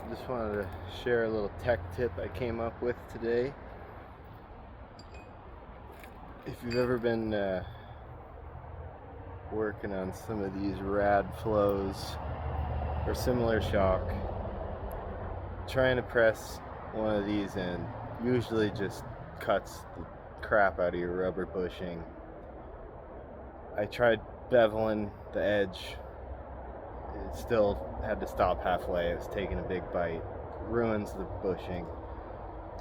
Just wanted to share a little tech tip I came up with today. If you've ever been working on some of these Radflos or similar shock, trying to press one of these in usually just cuts the crap out of your rubber bushing. I tried beveling the edge. It still had to stop halfway. It was taking a big bite. Ruins the bushing.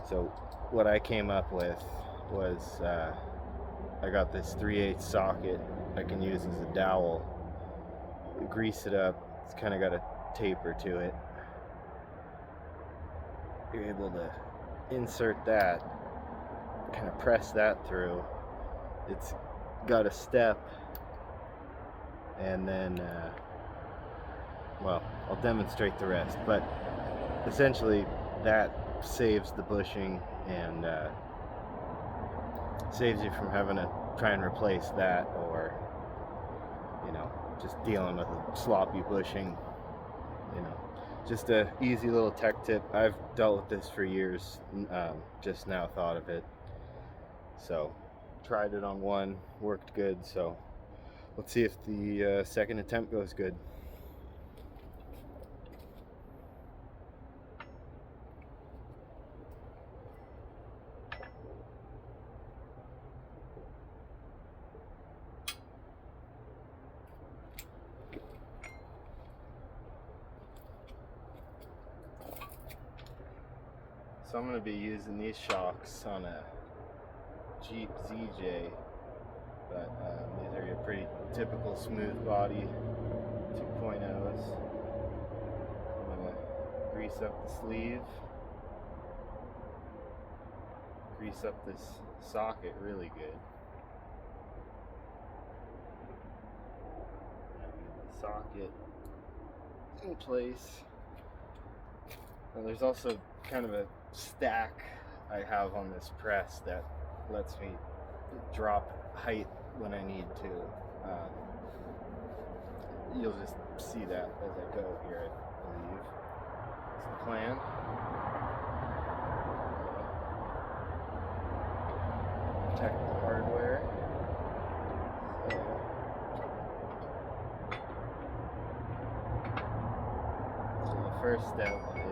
So what I came up with was I got this 3/8 socket I can use as a dowel. Grease it up. It's kind of got a taper to it. You're able to insert that, kind of press that through. It's got a step, and then well, I'll demonstrate the rest, but essentially that saves the bushing and saves you from having to try and replace that, or just dealing with a sloppy bushing. Just a easy little tech tip. I've dealt with this for years, just now thought of it, so tried it on one, worked good. So let's see if the second attempt goes good. So I'm going to be using these shocks on a Jeep ZJ, but these are your pretty typical smooth body 2.0s. I'm going to grease up the sleeve, grease up this socket really good. Get the socket in place. And there's also kind of a stack I have on this press that lets me drop height when I need to. You'll just see that as I go here, I believe. That's the plan. Protect the hardware. So the first step is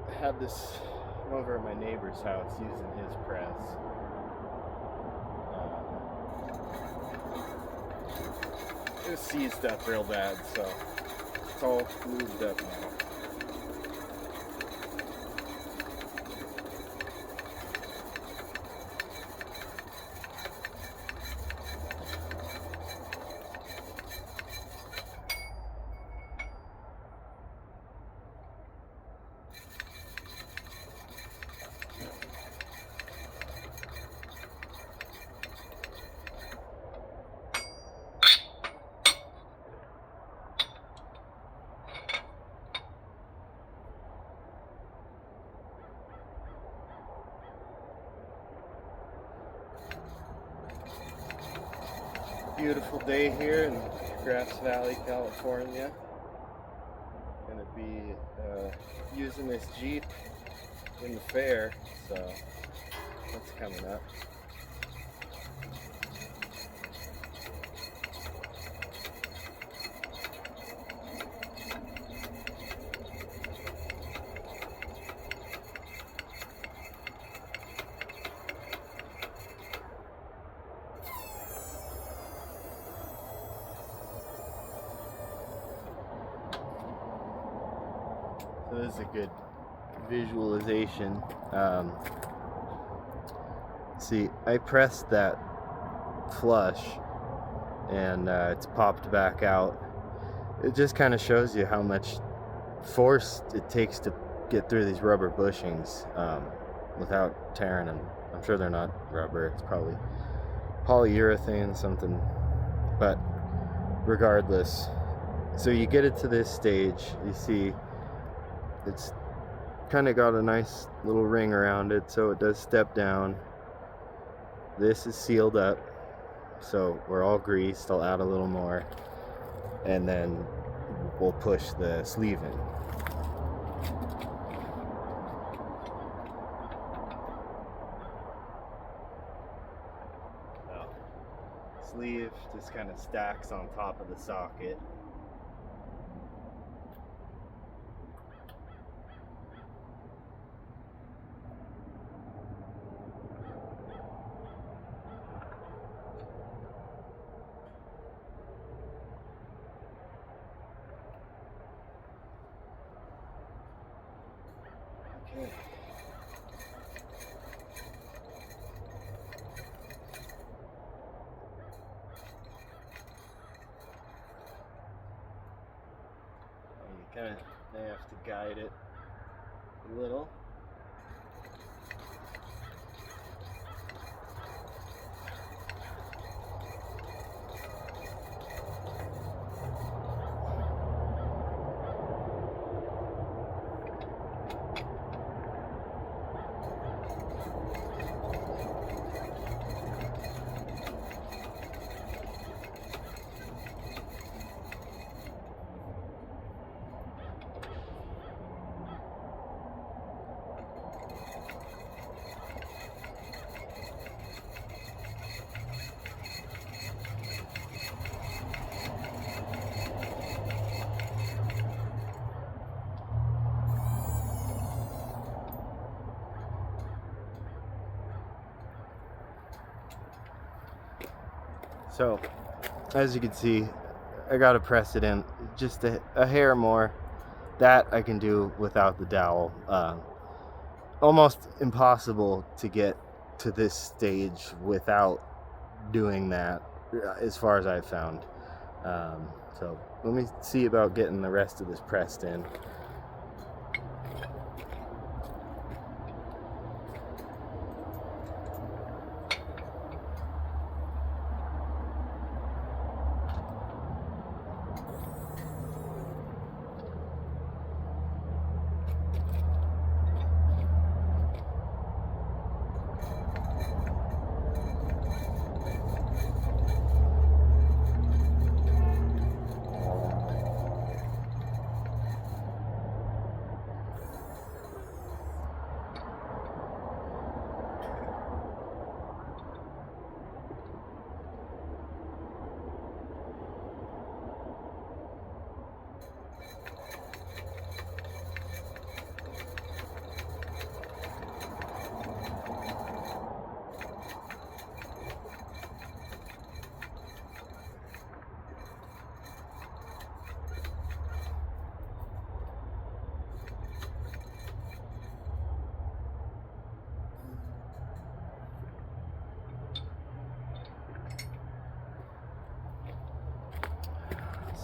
I had this over at my neighbor's house using his press. It was seized up real bad, so it's all lubed up now. Beautiful day here in Grass Valley, California. Gonna be using this Jeep in the fair, so that's coming up. So this is a good visualization. See, I pressed that flush and it's popped back out. It just kind of shows you how much force it takes to get through these rubber bushings without tearing them. I'm sure they're not rubber, it's probably polyurethane something, but regardless. So you get it to this stage, you see it's kind of got a nice little ring around it, so it does step down. This is sealed up, so we're all greased. I'll add a little more, and then we'll push the sleeve in. Sleeve just kind of stacks on top of the socket. Okay. You kind of have to guide it a little. So, as you can see, I gotta press it in just a hair more. That I can do without the dowel. Almost impossible to get to this stage without doing that, as far as I've found. So let me see about getting the rest of this pressed in.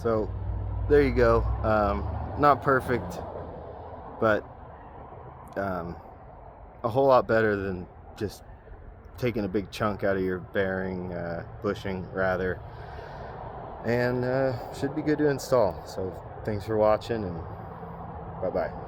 So there you go. Not perfect, but a whole lot better than just taking a big chunk out of your bearing, bushing rather, and should be good to install. So thanks for watching, and bye bye.